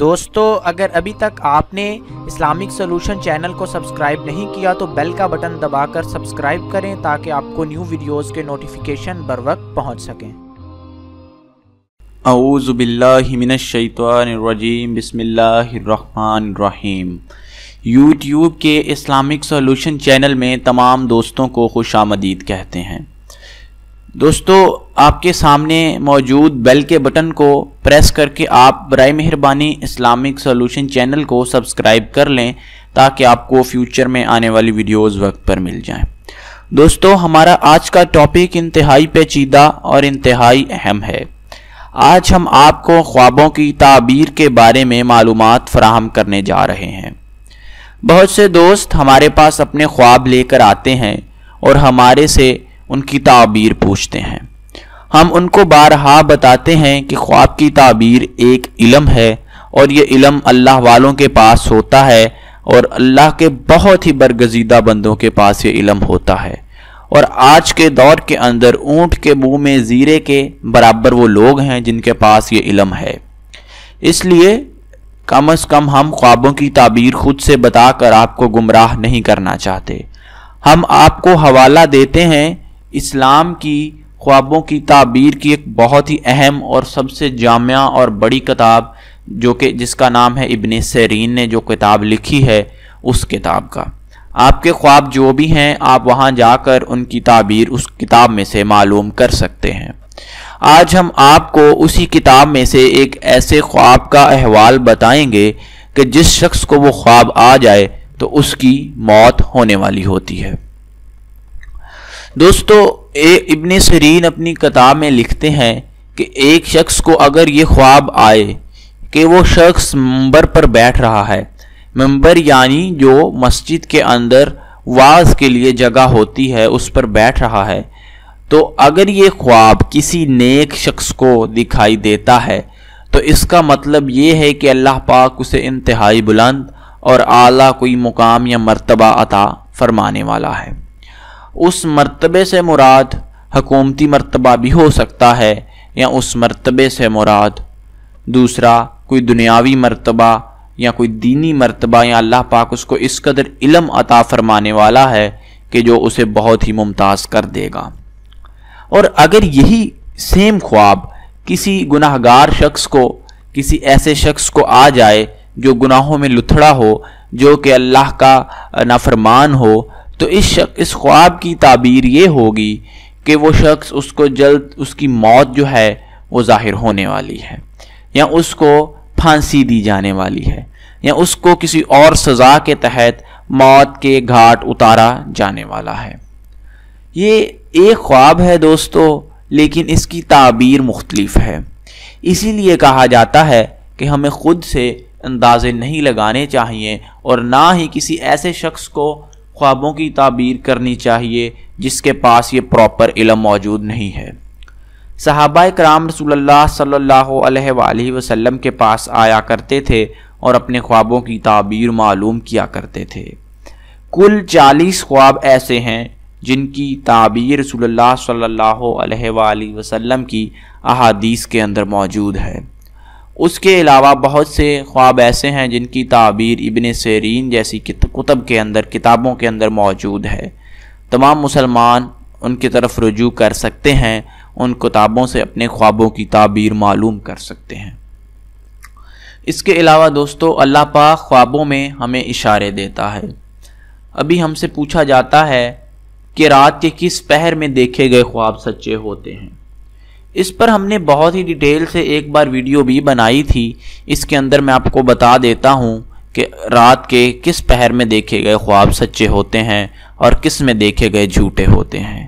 دوستو اگر ابھی تک آپ نے اسلامک سولوشن چینل کو سبسکرائب نہیں کیا تو بیل کا بٹن دبا کر سبسکرائب کریں تاکہ آپ کو نیو ویڈیوز کے نوٹیفیکیشن بر وقت پہنچ سکیں۔ اعوذ باللہ من الشیطان الرجیم، بسم اللہ الرحمن الرحیم۔ یوٹیوب کے اسلامک سولوشن چینل میں تمام دوستوں کو خوش آمدید کہتے ہیں۔ دوستو آپ کے سامنے موجود بیل کے بٹن کو پریس کر کے آپ برائے مہربانی اسلامک سولوشن چینل کو سبسکرائب کر لیں تاکہ آپ کو فیوچر میں آنے والی ویڈیوز وقت پر مل جائیں۔ دوستو ہمارا آج کا ٹاپک انتہائی پیچیدہ اور انتہائی اہم ہے۔ آج ہم آپ کو خوابوں کی تعبیر کے بارے میں معلومات فراہم کرنے جا رہے ہیں۔ بہت سے دوست ہمارے پاس اپنے خواب لے کر آتے ہیں اور ہمارے سے ان کی تعبیر پوچھتے ہیں۔ ہم ان کو بارہا بتاتے ہیں کہ خواب کی تعبیر ایک علم ہے اور یہ علم اللہ والوں کے پاس ہوتا ہے اور اللہ کے بہت ہی برگزیدہ بندوں کے پاس یہ علم ہوتا ہے، اور آج کے دور کے اندر اونٹ کے منہ میں زیرے کے برابر وہ لوگ ہیں جن کے پاس یہ علم ہے۔ اس لیے کم از کم ہم خوابوں کی تعبیر خود سے بتا کر آپ کو گمراہ نہیں کرنا چاہتے۔ ہم آپ کو حوالہ دیتے ہیں اسلام کی خوابوں کی تعبیر کی ایک بہت ہی اہم اور سب سے جامع اور بڑی کتاب جس کا نام ہے ابن سیرین نے جو کتاب لکھی ہے، اس کتاب کا۔ آپ کے خواب جو بھی ہیں آپ وہاں جا کر ان کی تعبیر اس کتاب میں سے معلوم کر سکتے ہیں۔ آج ہم آپ کو اسی کتاب میں سے ایک ایسے خواب کا احوال بتائیں گے کہ جس شخص کو وہ خواب آ جائے تو اس کی موت ہونے والی ہوتی ہے۔ دوستو ابن سیرین اپنی کتاب میں لکھتے ہیں کہ ایک شخص کو اگر یہ خواب آئے کہ وہ شخص منبر پر بیٹھ رہا ہے، منبر یعنی جو مسجد کے اندر وعظ کے لیے جگہ ہوتی ہے اس پر بیٹھ رہا ہے، تو اگر یہ خواب کسی نیک شخص کو دکھائی دیتا ہے تو اس کا مطلب یہ ہے کہ اللہ پاک اسے انتہائی بلند اور اعلیٰ کوئی مقام یا مرتبہ عطا فرمانے والا ہے۔ اس مرتبے سے مراد حکومتی مرتبہ بھی ہو سکتا ہے یا اس مرتبے سے مراد دوسرا کوئی دنیاوی مرتبہ یا کوئی دینی مرتبہ، یا اللہ پاک اس کو اس قدر علم عطا فرمانے والا ہے کہ جو اسے بہت ہی ممتاز کر دے گا۔ اور اگر یہی سیم خواب کسی گناہگار شخص کو، کسی ایسے شخص کو آ جائے جو گناہوں میں لتھڑا ہو، جو کہ اللہ کا نافرمان ہو، تو اس خواب کی تعبیر یہ ہوگی کہ وہ شخص اس کو جلد اس کی موت جو ہے وہ ظاہر ہونے والی ہے، یا اس کو پھانسی دی جانے والی ہے، یا اس کو کسی اور سزا کے تحت موت کے گھاٹ اتارا جانے والا ہے۔ یہ ایک خواب ہے دوستو، لیکن اس کی تعبیر مختلف ہے۔ اسی لیے کہا جاتا ہے کہ ہمیں خود سے اندازے نہیں لگانے چاہیے اور نہ ہی کسی ایسے شخص کو خوابوں کی تعبیر کرنی چاہیے جس کے پاس یہ پراپر علم موجود نہیں ہے۔ صحابہ کرام رسول اللہ صلی اللہ علیہ وآلہ وسلم کے پاس آیا کرتے تھے اور اپنے خوابوں کی تعبیر معلوم کیا کرتے تھے۔ کل 40 خواب ایسے ہیں جن کی تعبیر رسول اللہ صلی اللہ علیہ وآلہ وسلم کی احادیث کے اندر موجود ہے۔ اس کے علاوہ بہت سے خواب ایسے ہیں جن کی تعبیر ابن سیرین جیسی کتابوں کے اندر موجود ہے۔ تمام مسلمان ان کی طرف رجوع کر سکتے ہیں، ان کتابوں سے اپنے خوابوں کی تعبیر معلوم کر سکتے ہیں۔ اس کے علاوہ دوستو اللہ پاک خوابوں میں ہمیں اشارے دیتا ہے۔ ابھی ہم سے پوچھا جاتا ہے کہ رات کے کس پہر میں دیکھے گئے خواب سچے ہوتے ہیں۔ اس پر ہم نے بہت ہی ڈیٹیل سے ایک بار ویڈیو بھی بنائی تھی۔ اس کے اندر میں آپ کو بتا دیتا ہوں کہ رات کے کس پہر میں دیکھے گئے خواب سچے ہوتے ہیں اور کس میں دیکھے گئے جھوٹے ہوتے ہیں۔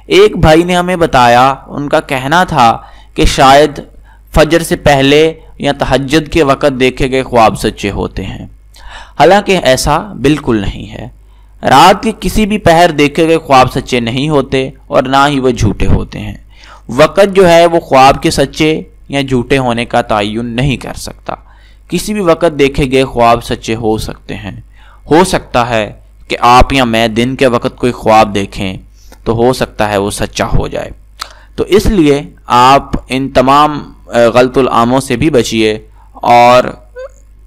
ایک بھائی نے ہمیں بتایا، ان کا کہنا تھا کہ شاید فجر سے پہلے یا تہجد کے وقت دیکھے گئے خواب سچے ہوتے ہیں، حالانکہ ایسا بالکل نہیں ہے۔ رات کے کسی بھی پہر دیکھے گئے خواب سچے نہیں ہوتے اور نہ ہی وہ جھوٹے ہوتے ہیں۔ وقت جو ہے وہ خواب کے سچے یا جھوٹے ہونے کا تعین نہیں کر سکتا۔ کسی بھی وقت دیکھے گئے خواب سچے ہو سکتے ہیں۔ ہو سکتا ہے کہ آپ یا میں دن کے وقت کوئی خواب دیکھیں تو ہو سکتا ہے وہ سچا ہو جائے۔ تو اس لیے آپ ان تمام غلط العاموں سے بھی بچیے اور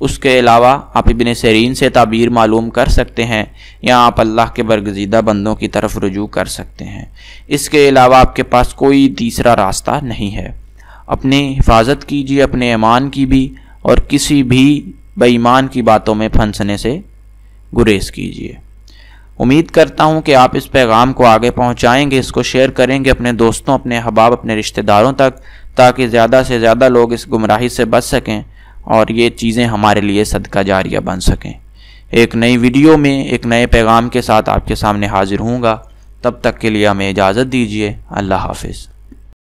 اس کے علاوہ آپ ابن سیرین سے تعبیر معلوم کر سکتے ہیں یا آپ اللہ کے برگزیدہ بندوں کی طرف رجوع کر سکتے ہیں۔ اس کے علاوہ آپ کے پاس کوئی تیسرا راستہ نہیں ہے۔ اپنی حفاظت کیجیے، اپنے ایمان کی بھی، اور کسی بھی بے ایمان کی باتوں میں پھنسنے سے گریز کیجیے۔ امید کرتا ہوں کہ آپ اس پیغام کو آگے پہنچائیں گے، اس کو شیئر کریں گے اپنے دوستوں، اپنے احباب، اپنے رشتہ داروں تک، تاکہ زیادہ سے زیادہ لوگ اس گمراہی سے بچ سکیں اور یہ چیزیں ہمارے لیے صدقہ جاریہ بن سکیں۔ ایک نئی ویڈیو میں ایک نئے پیغام کے ساتھ آپ کے سامنے حاضر ہوں گا، تب تک کے لیے ہمیں اجازت دیجیے۔ اللہ حافظ۔